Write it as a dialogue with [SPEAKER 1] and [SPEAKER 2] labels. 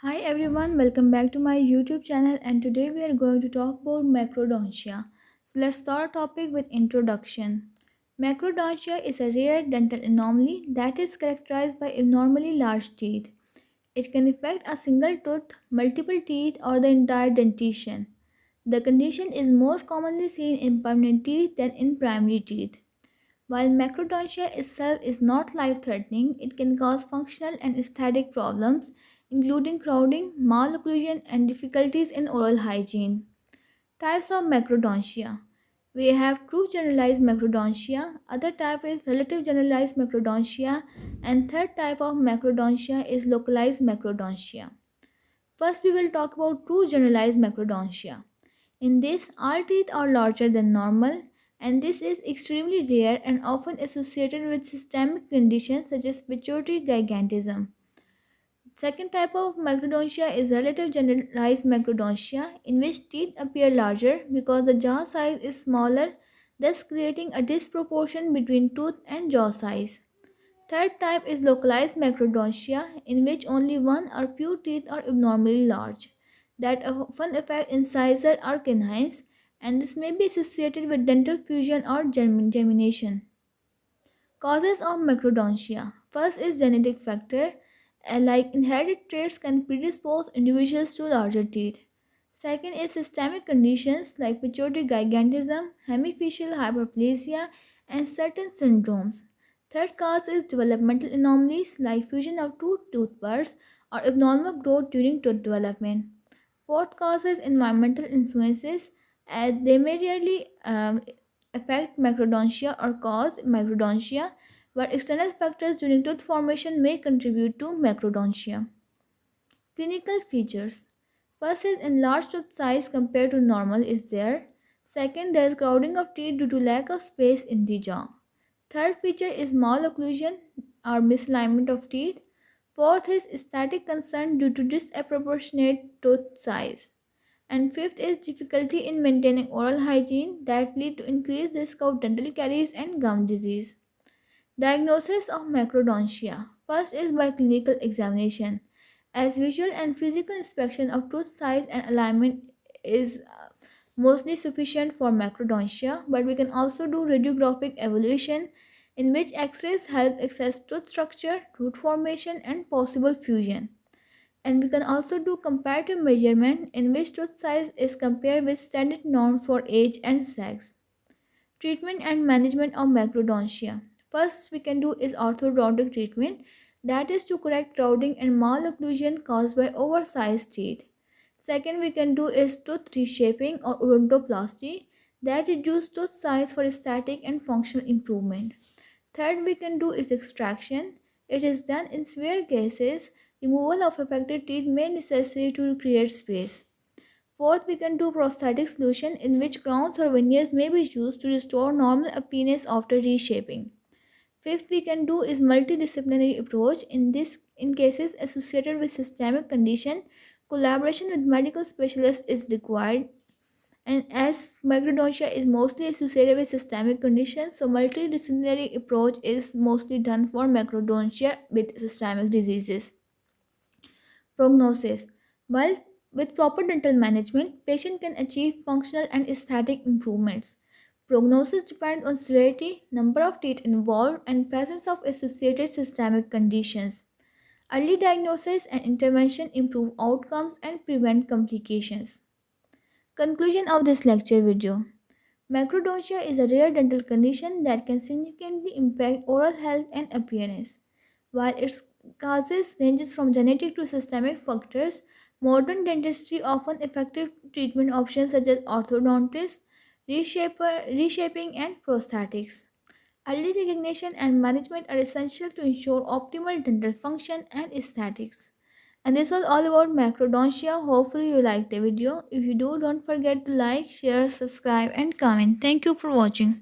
[SPEAKER 1] Hi everyone, welcome back to my YouTube channel and today we are going to talk about macrodontia. So let's start our topic with introduction. Macrodontia is a rare dental anomaly that is characterized by abnormally large teeth. It can affect a single tooth, multiple teeth or the entire dentition. The condition is more commonly seen in permanent teeth than in primary teeth. While macrodontia itself is not life-threatening, it can cause functional and aesthetic problems, including crowding, malocclusion, and difficulties in oral hygiene. Types of macrodontia. We have true generalized macrodontia, other type is relative generalized macrodontia, and third type of macrodontia is localized macrodontia. First, we will talk about true generalized macrodontia. In this, all teeth are larger than normal, and this is extremely rare and often associated with systemic conditions such as pituitary gigantism. Second type of macrodontia is relative generalized macrodontia, in which teeth appear larger because the jaw size is smaller, thus creating a disproportion between tooth and jaw size. Third type is localized macrodontia, in which only one or few teeth are abnormally large, that often affect incisor or canines, and this may be associated with dental fusion or gemination. Causes of macrodontia. First is genetic factor, like inherited traits can predispose individuals to larger teeth. Second is systemic conditions like pituitary gigantism, hemifacial hyperplasia, and certain syndromes. Third cause is developmental anomalies like fusion of two tooth burrs or abnormal growth during tooth development. Fourth cause is environmental influences, as they may rarely affect macrodontia or cause macrodontia, but external factors during tooth formation may contribute to macrodontia. Clinical features. First is enlarged tooth size compared to normal is there. Second, there is crowding of teeth due to lack of space in the jaw. Third feature is malocclusion or misalignment of teeth. Fourth is aesthetic concern due to disproportionate tooth size. And fifth is difficulty in maintaining oral hygiene that lead to increased risk of dental caries and gum disease. Diagnosis of macrodontia. First is by clinical examination, as visual and physical inspection of tooth size and alignment is mostly sufficient for macrodontia, but we can also do radiographic evaluation in which X-rays help assess tooth structure, tooth formation, and possible fusion. And we can also do comparative measurement in which tooth size is compared with standard norm for age and sex. Treatment and management of macrodontia. First we can do is orthodontic treatment, that is to correct crowding and malocclusion caused by oversized teeth. Second we can do is tooth reshaping or odontoplasty, that reduce tooth size for aesthetic and functional improvement. Third we can do is extraction. It is done in severe cases. Removal of affected teeth may necessary to create space. Fourth, we can do prosthetic solution in which crowns or veneers may be used to restore normal appearance after reshaping. Fifth, we can do is multidisciplinary approach. In cases associated with systemic condition, collaboration with medical specialists is required. And as macrodontia is mostly associated with systemic conditions, so multidisciplinary approach is mostly done for macrodontia with systemic diseases. Prognosis. While with proper dental management, patient can achieve functional and aesthetic improvements. Prognosis depends on severity, number of teeth involved, and presence of associated systemic conditions. Early diagnosis and intervention improve outcomes and prevent complications. Conclusion of this lecture video. Macrodontia is a rare dental condition that can significantly impact oral health and appearance. While its causes ranges from genetic to systemic factors, modern dentistry often effective treatment options such as orthodontics, reshaping, and prosthetics. Early recognition and management are essential to ensure optimal dental function and aesthetics. And this was all about macrodontia. Hopefully you liked the video. If you do, don't forget to like, share, subscribe and comment. Thank you for watching.